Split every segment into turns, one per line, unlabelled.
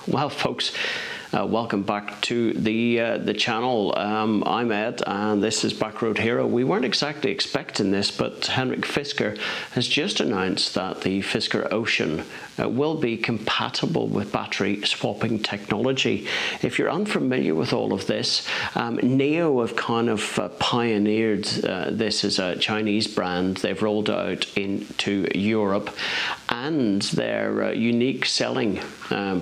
Well, folks, welcome back to the channel. I'm Ed, and this is backroadhero. We weren't exactly expecting this, but Henrik Fisker has just announced that the Fisker Ocean will be compatible with battery swapping technology. If you're unfamiliar with all of this, NIO have kind of pioneered this as a Chinese brand. They've rolled out into Europe, and their unique selling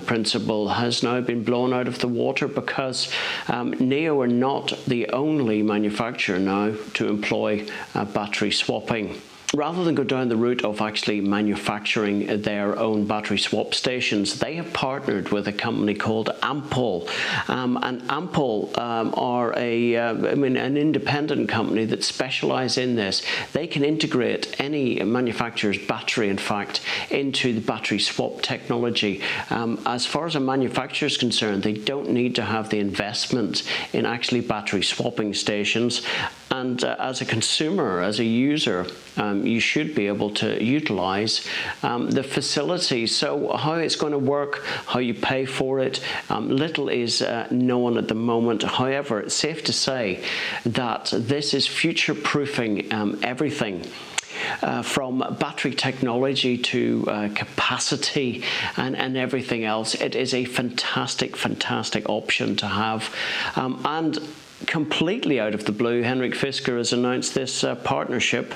principle has now been blown out of the water because NIO are not the only manufacturer now to employ battery swapping. Rather than go down the route of actually manufacturing their own battery swap stations, they have partnered with a company called Ample. And Ample are an independent company that specialize in this. They can integrate any manufacturer's battery, in fact, into the battery swap technology. As far as a manufacturer is concerned, they don't need to have the investment in actually battery swapping stations. And as a consumer, as a user, you should be able to utilize the facility. So how it's going to work, how you pay for it, little is known at the moment. However, it's safe to say that this is future-proofing everything. From battery technology to capacity and everything else. It is a fantastic option to have. And completely out of the blue, Henrik Fisker has announced this partnership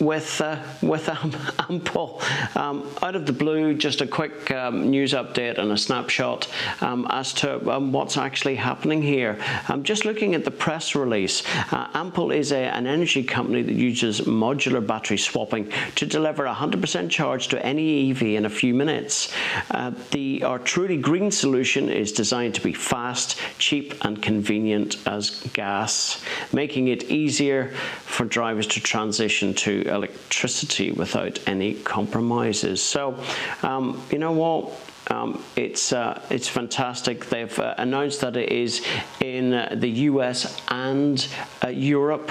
with Ample. Out of the blue, just a quick news update and a snapshot as to what's actually happening here. Just looking at the press release, Ample is an energy company that uses modular battery swapping to deliver 100% charge to any EV in a few minutes. Our truly green solution is designed to be fast, cheap and convenient as gas, making it easier for drivers to transition to electricity without any compromises. So, you know what? It's fantastic. They've announced that it is in the US and Europe,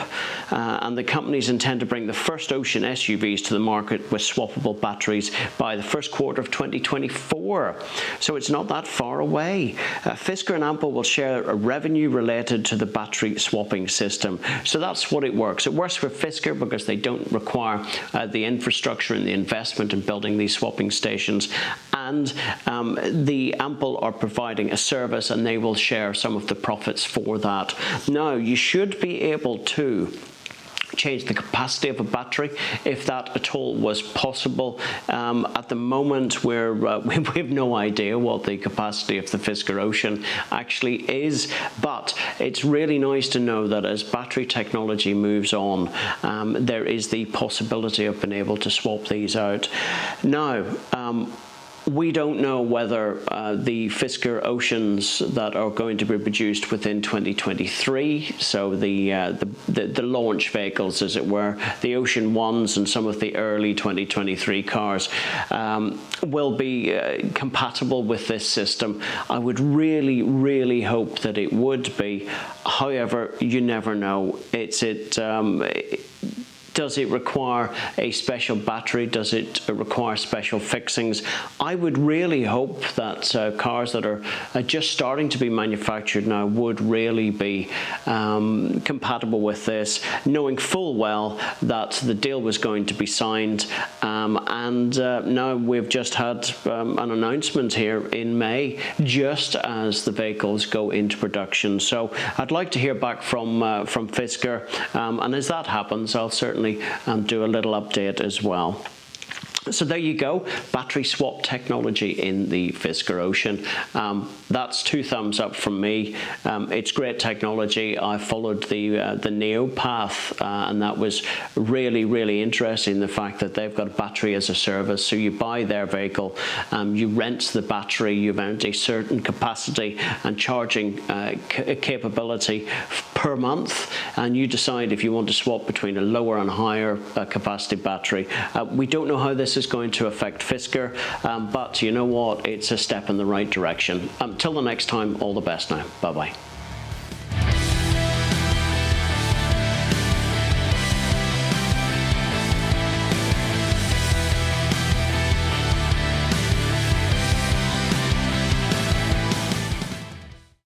and the companies intend to bring the first Ocean SUVs to the market with swappable batteries by the first quarter of 2024. So it's not that far away. Fisker and Ample will share a revenue related to the battery swapping system. So that's what it works. It works for Fisker because they don't require the infrastructure and the investment in building these swapping stations, and the Ample are providing a service and they will share some of the profits for that. Now, you should be able to change the capacity of a battery if that at all was possible. At the moment, we have no idea what the capacity of the Fisker Ocean actually is, but it's really nice to know that as battery technology moves on, there is the possibility of being able to swap these out. Now, we don't know whether the Fisker Oceans that are going to be produced within 2023, so the launch vehicles, as it were, the Ocean Ones and some of the early 2023 cars, will be compatible with this system. I would really hope that it would be. However, you never know. Does it require a special battery? Does it require special fixings? I would really hope that cars that are just starting to be manufactured now would really be compatible with this, knowing full well that the deal was going to be signed. And now we've just had an announcement here in May, just as the vehicles go into production. So I'd like to hear back from Fisker, and as that happens, I'll certainly do a little update as well. So there you go, battery swap technology in the Fisker Ocean. That's 2 thumbs up from me. It's great technology. I followed the NIO path, and that was really interesting, the fact that they've got battery as a service. So you buy their vehicle, you rent the battery, you rent a certain capacity and charging capability per month, and you decide if you want to swap between a lower and higher capacity battery. We don't know how this is going to affect Fisker, but you know what? It's a step in the right direction. Till the next time, all the best now. Bye-bye.